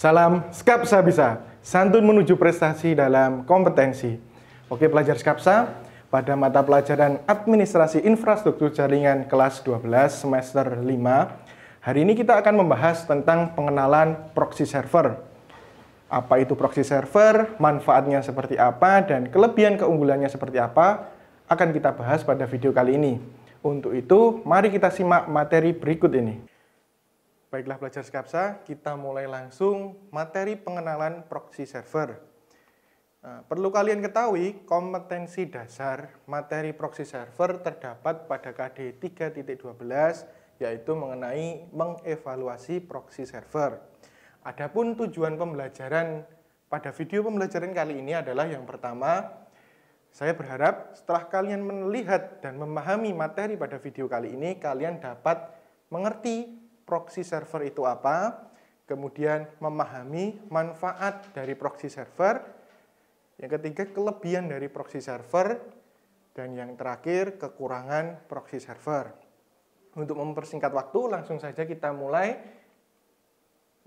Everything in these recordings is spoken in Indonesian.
Salam Skapsa Bisa, santun menuju prestasi dalam kompetensi. Oke pelajar Skapsa, pada mata pelajaran Administrasi Infrastruktur Jaringan kelas 12 semester 5, hari ini kita akan membahas tentang pengenalan proxy server. Apa itu proxy server, manfaatnya seperti apa, dan kelebihan keunggulannya seperti apa, akan kita bahas pada video kali ini. Untuk itu, mari kita simak materi berikut ini. Baiklah pelajar Skapsa, kita mulai langsung materi pengenalan proxy server. Perlu kalian ketahui, kompetensi dasar materi proxy server terdapat pada KD 3.12, yaitu mengenai mengevaluasi proxy server. Adapun tujuan pembelajaran pada video pembelajaran kali ini adalah yang pertama, saya berharap setelah kalian melihat dan memahami materi pada video kali ini, kalian dapat mengerti proxy server itu apa, kemudian memahami manfaat dari proxy server, yang ketiga kelebihan dari proxy server, dan yang terakhir kekurangan proxy server. Untuk mempersingkat waktu, langsung saja kita mulai.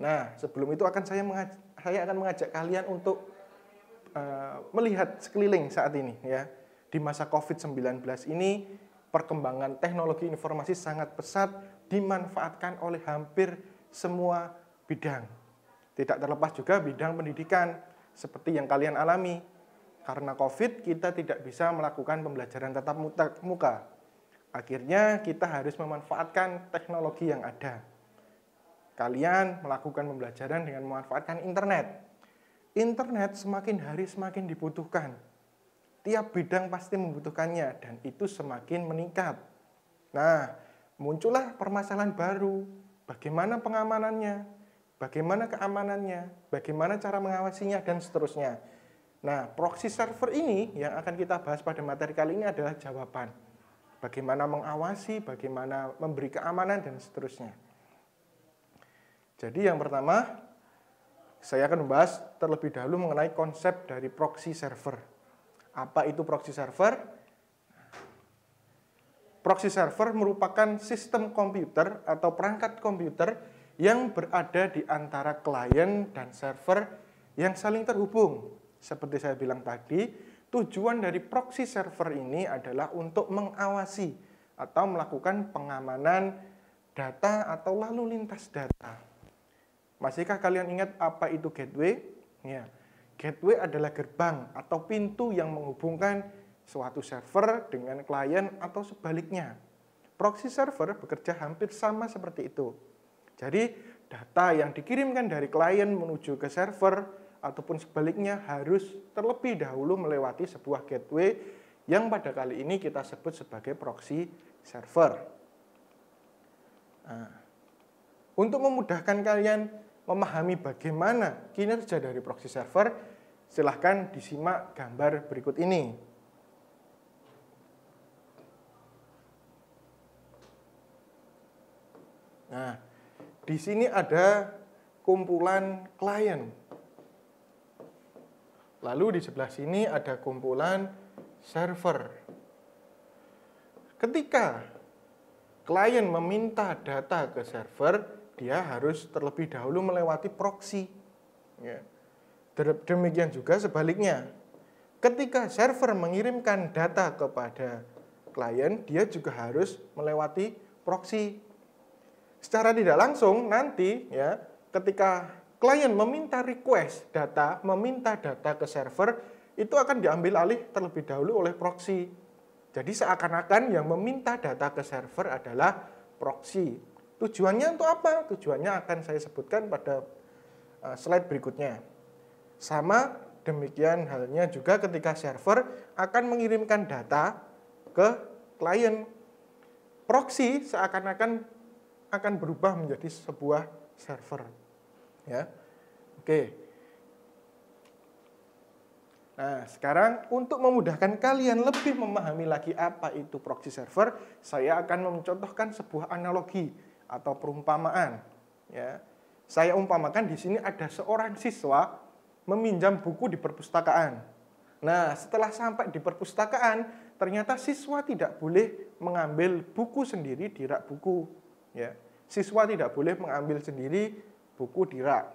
Nah, sebelum itu saya akan mengajak kalian untuk melihat sekeliling saat ini, ya. Di masa COVID-19 ini, perkembangan teknologi informasi sangat pesat dimanfaatkan oleh hampir semua bidang. Tidak terlepas juga bidang pendidikan, seperti yang kalian alami. Karena COVID, kita tidak bisa melakukan pembelajaran tatap muka. Akhirnya, kita harus memanfaatkan teknologi yang ada. Kalian melakukan pembelajaran dengan memanfaatkan internet. Internet semakin hari semakin dibutuhkan. Tiap bidang pasti membutuhkannya, dan itu semakin meningkat. Nah, muncullah permasalahan baru, bagaimana pengamanannya, bagaimana keamanannya, bagaimana cara mengawasinya, dan seterusnya. Nah, proxy server ini yang akan kita bahas pada materi kali ini adalah jawaban. Bagaimana mengawasi, bagaimana memberi keamanan, dan seterusnya. Jadi yang pertama, saya akan membahas terlebih dahulu mengenai konsep dari proxy server. Apa itu proxy server? Proxy server merupakan sistem komputer atau perangkat komputer yang berada di antara klien dan server yang saling terhubung. Seperti saya bilang tadi, tujuan dari proxy server ini adalah untuk mengawasi atau melakukan pengamanan data atau lalu lintas data. Masihkah kalian ingat apa itu gateway? Ya. Gateway adalah gerbang atau pintu yang menghubungkan suatu server dengan klien atau sebaliknya. Proxy server bekerja hampir sama seperti itu. Jadi, data yang dikirimkan dari klien menuju ke server ataupun sebaliknya harus terlebih dahulu melewati sebuah gateway yang pada kali ini kita sebut sebagai proxy server. Nah, untuk memudahkan kalian memahami bagaimana kinerja dari proxy server, silahkan disimak gambar berikut ini. Nah, di sini ada kumpulan klien. Lalu di sebelah sini ada kumpulan server. Ketika klien meminta data ke server, dia harus terlebih dahulu melewati proxy. Ya. Demikian juga sebaliknya. Ketika server mengirimkan data kepada klien, dia juga harus melewati proxy. Secara tidak langsung nanti, ya, ketika klien meminta request data, meminta data ke server, itu akan diambil alih terlebih dahulu oleh proxy. Jadi seakan-akan yang meminta data ke server adalah proxy. Tujuannya untuk apa? Tujuannya akan saya sebutkan pada slide berikutnya. Sama demikian halnya juga ketika server akan mengirimkan data ke klien. Proxy seakan-akan akan berubah menjadi sebuah server. Ya. Oke. Nah, sekarang untuk memudahkan kalian lebih memahami lagi apa itu proxy server, saya akan mencontohkan sebuah analogi atau perumpamaan. Ya. Saya umpamakan di sini ada seorang siswa meminjam buku di perpustakaan. Nah, setelah sampai di perpustakaan, ternyata siswa tidak boleh mengambil buku sendiri di rak buku. Ya. Siswa tidak boleh mengambil sendiri buku di rak.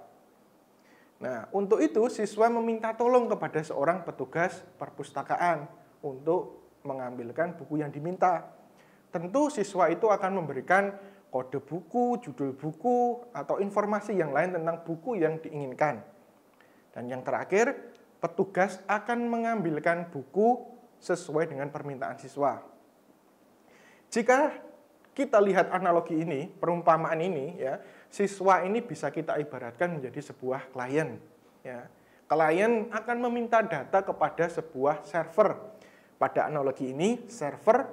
Nah, untuk itu siswa meminta tolong kepada seorang petugas perpustakaan untuk mengambilkan buku yang diminta. Tentu siswa itu akan memberikan kode buku, judul buku, atau informasi yang lain tentang buku yang diinginkan. Dan yang terakhir, petugas akan mengambilkan buku sesuai dengan permintaan siswa. Jika kita lihat analogi ini, perumpamaan ini, ya, siswa ini bisa kita ibaratkan menjadi sebuah klien. Ya. Klien akan meminta data kepada sebuah server. Pada analogi ini, server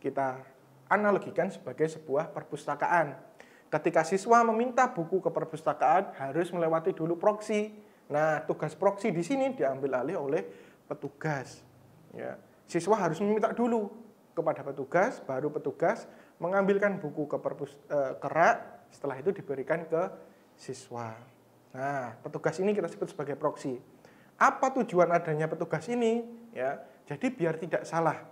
kita analogikan sebagai sebuah perpustakaan. Ketika siswa meminta buku ke perpustakaan, harus melewati dulu proksi. Nah, tugas proksi di sini diambil alih oleh petugas. Ya. Siswa harus meminta dulu kepada petugas, baru petugas mengambilkan buku ke rak, setelah itu diberikan ke siswa. Nah, petugas ini kita sebut sebagai proksi. Apa tujuan adanya petugas ini? Ya, jadi biar tidak salah.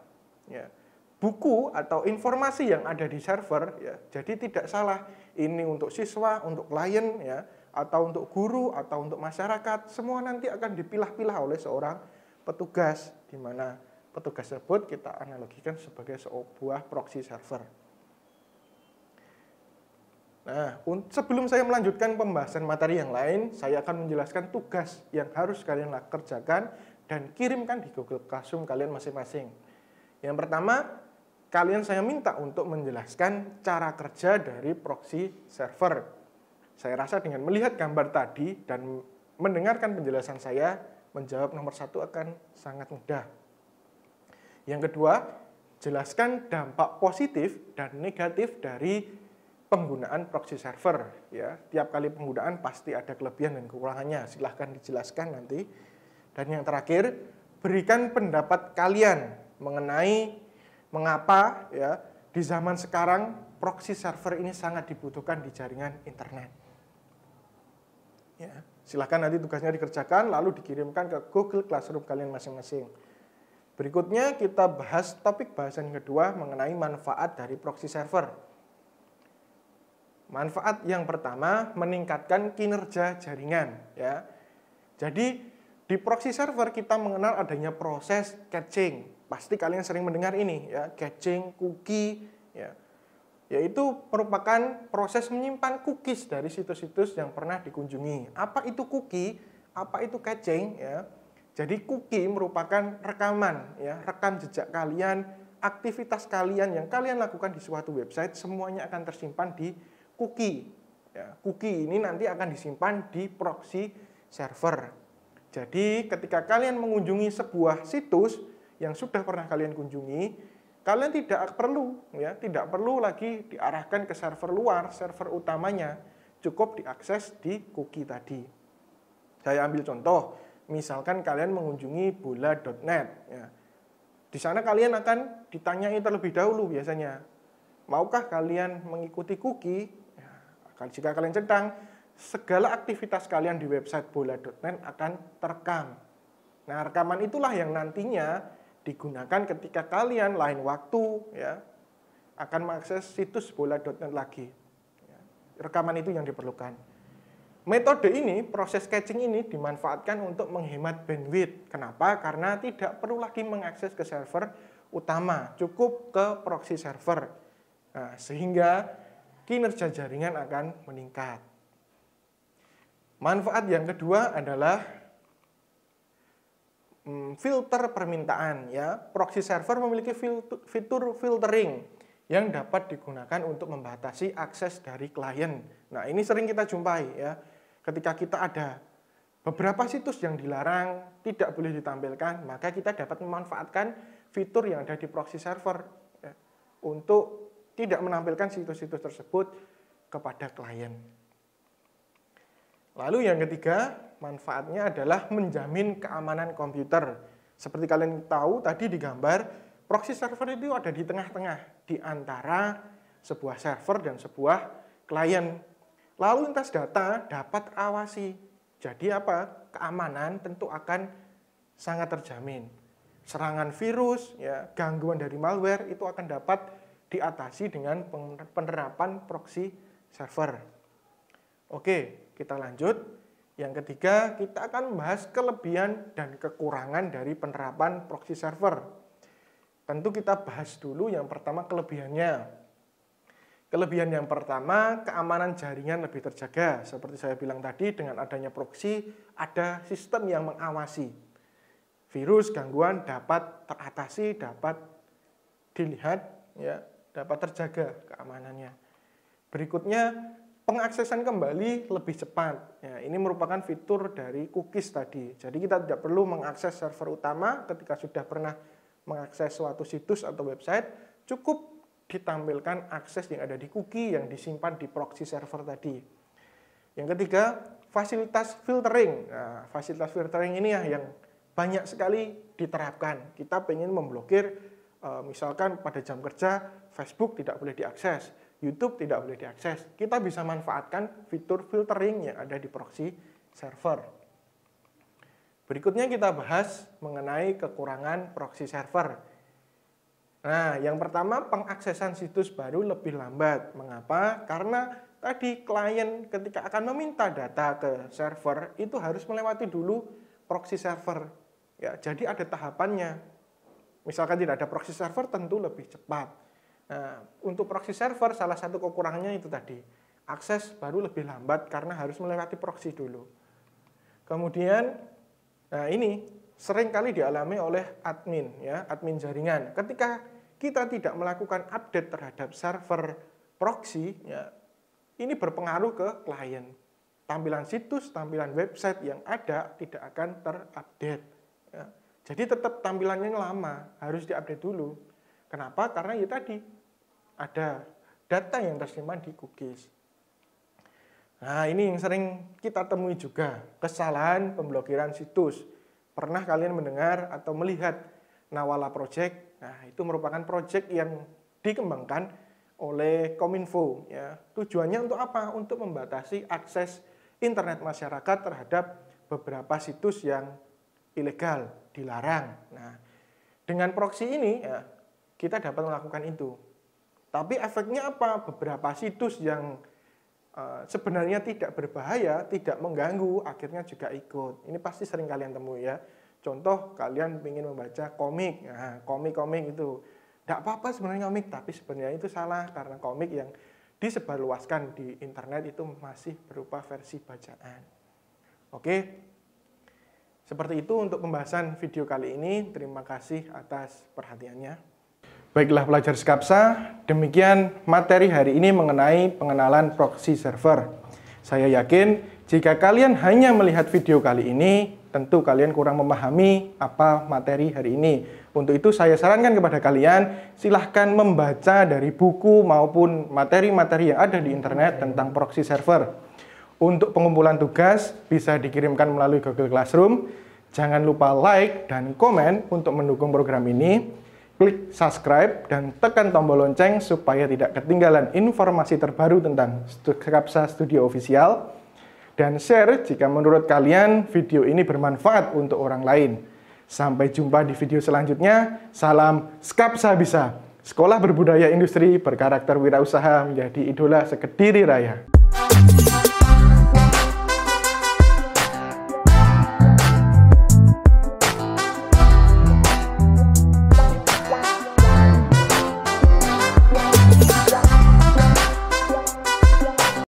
Ya, buku atau informasi yang ada di server, ya, jadi tidak salah. Ini untuk siswa, untuk klien, ya, atau untuk guru, atau untuk masyarakat. Semua nanti akan dipilah-pilah oleh seorang petugas, di mana petugas tersebut kita analogikan sebagai sebuah proxy server. Nah, sebelum saya melanjutkan pembahasan materi yang lain, saya akan menjelaskan tugas yang harus kalian kerjakan dan kirimkan di Google Classroom kalian masing-masing. Yang pertama, kalian saya minta untuk menjelaskan cara kerja dari proxy server. Saya rasa dengan melihat gambar tadi dan mendengarkan penjelasan saya, menjawab nomor 1 akan sangat mudah. Yang kedua, jelaskan dampak positif dan negatif dari penggunaan proxy server. Ya, tiap kali penggunaan pasti ada kelebihan dan kekurangannya. Silahkan dijelaskan nanti. Dan yang terakhir, berikan pendapat kalian mengenai mengapa ya di zaman sekarang proxy server ini sangat dibutuhkan di jaringan internet. Ya, silahkan nanti tugasnya dikerjakan lalu dikirimkan ke Google Classroom kalian masing-masing. Berikutnya kita bahas topik bahasan kedua mengenai manfaat dari proxy server. Manfaat yang pertama, meningkatkan kinerja jaringan. Ya. Jadi di proxy server kita mengenal adanya proses caching. Pasti kalian sering mendengar ini, ya, caching, cookie, ya. Yaitu merupakan proses menyimpan cookies dari situs-situs yang pernah dikunjungi. Apa itu cookie? Apa itu caching? Ya. Jadi cookie merupakan rekaman, ya, rekam jejak kalian, aktivitas kalian yang kalian lakukan di suatu website, semuanya akan tersimpan di cookie. Ya, cookie ini nanti akan disimpan di proxy server. Jadi ketika kalian mengunjungi sebuah situs yang sudah pernah kalian kunjungi, kalian tidak perlu lagi diarahkan ke server luar, server utamanya, cukup diakses di cookie tadi. Saya ambil contoh, misalkan kalian mengunjungi bola.net. Ya. Di sana kalian akan ditanyai terlebih dahulu biasanya, maukah kalian mengikuti cookie? Jika kalian centang, segala aktivitas kalian di website bola.net akan terekam. Nah, rekaman itulah yang nantinya digunakan ketika kalian lain waktu ya akan mengakses situs bola.net lagi. Rekaman itu yang diperlukan. Metode ini, proses caching ini dimanfaatkan untuk menghemat bandwidth. Kenapa? Karena tidak perlu lagi mengakses ke server utama, cukup ke proxy server. Nah, sehingga kinerja jaringan akan meningkat. Manfaat yang kedua adalah filter permintaan. Ya, proxy server memiliki fitur filtering yang dapat digunakan untuk membatasi akses dari klien. Nah, ini sering kita jumpai ya. Ketika kita ada beberapa situs yang dilarang, tidak boleh ditampilkan, maka kita dapat memanfaatkan fitur yang ada di proxy server ya, untuk tidak menampilkan situs-situs tersebut kepada klien. Lalu yang ketiga, manfaatnya adalah menjamin keamanan komputer. Seperti kalian tahu tadi di gambar, proxy server itu ada di tengah-tengah, di antara sebuah server dan sebuah klien. Lalu lintas data dapat awasi. Jadi apa? Keamanan tentu akan sangat terjamin. Serangan virus, ya, gangguan dari malware itu akan dapat diatasi dengan penerapan proxy server. Oke, kita lanjut. Yang ketiga, kita akan membahas kelebihan dan kekurangan dari penerapan proxy server. Tentu kita bahas dulu yang pertama kelebihannya. Kelebihan yang pertama, keamanan jaringan lebih terjaga. Seperti saya bilang tadi, dengan adanya proxy, ada sistem yang mengawasi. Virus, gangguan dapat teratasi, dapat dilihat, ya, dapat terjaga keamanannya. Berikutnya, pengaksesan kembali lebih cepat. Ya, ini merupakan fitur dari cookies tadi. Jadi kita tidak perlu mengakses server utama ketika sudah pernah mengakses suatu situs atau website, cukup ditampilkan akses yang ada di cookie yang disimpan di proxy server tadi. Yang ketiga, fasilitas filtering. Nah, fasilitas filtering ini ya yang banyak sekali diterapkan. Kita pengen memblokir, misalkan pada jam kerja, Facebook tidak boleh diakses, YouTube tidak boleh diakses. Kita bisa manfaatkan fitur filtering yang ada di proxy server. Berikutnya kita bahas mengenai kekurangan proxy server. Nah, yang pertama pengaksesan situs baru lebih lambat. Mengapa? Karena tadi klien ketika akan meminta data ke server itu harus melewati dulu proxy server. Ya, jadi ada tahapannya. Misalkan tidak ada proxy server tentu lebih cepat. Nah, untuk proxy server salah satu kekurangannya itu tadi, akses baru lebih lambat karena harus melewati proxy dulu. Kemudian, nah ini sering kali dialami oleh admin, ya, admin jaringan. Ketika kita tidak melakukan update terhadap server proxy, ya, ini berpengaruh ke klien. Tampilan situs, tampilan website yang ada tidak akan terupdate. Ya. Jadi tetap tampilannya lama, harus diupdate dulu. Kenapa? Karena ya tadi ada data yang tersimpan di cookies. Nah, ini yang sering kita temui juga, kesalahan pemblokiran situs. Pernah kalian mendengar atau melihat Nawala Project? Nah, itu merupakan project yang dikembangkan oleh Kominfo. Ya. Tujuannya untuk apa? Untuk membatasi akses internet masyarakat terhadap beberapa situs yang ilegal, dilarang. Nah, dengan proxy ini, ya, kita dapat melakukan itu. Tapi efeknya apa? Beberapa situs yang sebenarnya tidak berbahaya, tidak mengganggu, akhirnya juga ikut. Ini pasti sering kalian temui ya. Contoh, kalian ingin membaca komik. Nah, komik-komik itu tidak apa-apa sebenarnya komik, tapi sebenarnya itu salah karena komik yang disebarluaskan di internet itu masih berupa versi bacaan. Oke, seperti itu untuk pembahasan video kali ini. Terima kasih atas perhatiannya. Baiklah pelajar Skapsa, demikian materi hari ini mengenai pengenalan proxy server. Saya yakin jika kalian hanya melihat video kali ini, tentu kalian kurang memahami apa materi hari ini. Untuk itu saya sarankan kepada kalian, silahkan membaca dari buku maupun materi-materi yang ada di internet tentang proxy server. Untuk pengumpulan tugas bisa dikirimkan melalui Google Classroom. Jangan lupa like dan komen untuk mendukung program ini. Klik subscribe dan tekan tombol lonceng supaya tidak ketinggalan informasi terbaru tentang Skapsa Studio Official. Dan share jika menurut kalian video ini bermanfaat untuk orang lain. Sampai jumpa di video selanjutnya. Salam Skapsa Bisa. Sekolah Berbudaya Industri berkarakter wirausaha menjadi idola sekediri raya.